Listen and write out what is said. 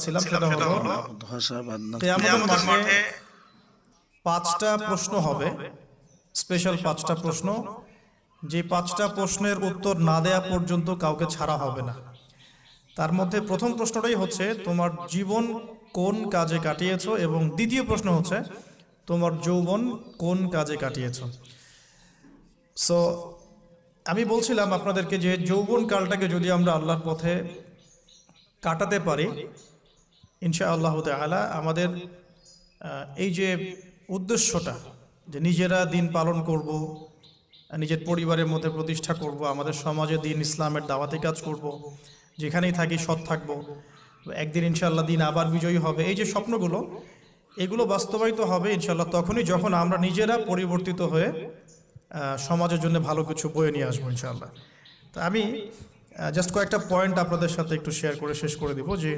চাচ্ছিলাম সেটা হলো কিয়ামতের মাঠে 5টা প্রশ্ন হবে, স্পেশাল 5টা প্রশ্ন, যে 5টা প্রশ্নের উত্তর না দেয়া পর্যন্ত কাউকে ছাড়া হবে না। তার মধ্যে প্রথম প্রশ্নটাই হচ্ছে তোমার জীবন কোন কাজে কাটিয়েছো, এবং দ্বিতীয় প্রশ্ন হচ্ছে তোমার যৌবন কোন কাজে কাটিয়েছো। সো আমি বলছিলাম আপনাদেরকে যে যৌবন কালটাকে যদি আমরা আল্লাহর পথে কাটাতে পারি, ইনশাআল্লাহ তাআলা আমাদের এই যে উদ্দেশ্যটা, যে নিজেরা দিন পালন করব, নিজের পরিবারের মধ্যে প্রতিষ্ঠা করব, আমাদের সমাজে দিন ইসলামের দাওয়াতি কাজ করব, যেখানেই থাকি সৎ থাকব, একদিন ইনশাআল্লাহ দিন আবার বিজয়ী হবে, এই যে স্বপ্নগুলো, এগুলো বাস্তবায়িত হবে ইনশাআল্লাহ তখনই যখন আমরা নিজেরা পরিবর্তিত হয়ে সমাজের জন্য ভালো কিছু বয়ে নিয়ে আসবো ইনশাআল্লাহ। তো আমি জাস্ট কয়েকটা পয়েন্ট আপনাদের সাথে একটু শেয়ার করে শেষ করে দিব যে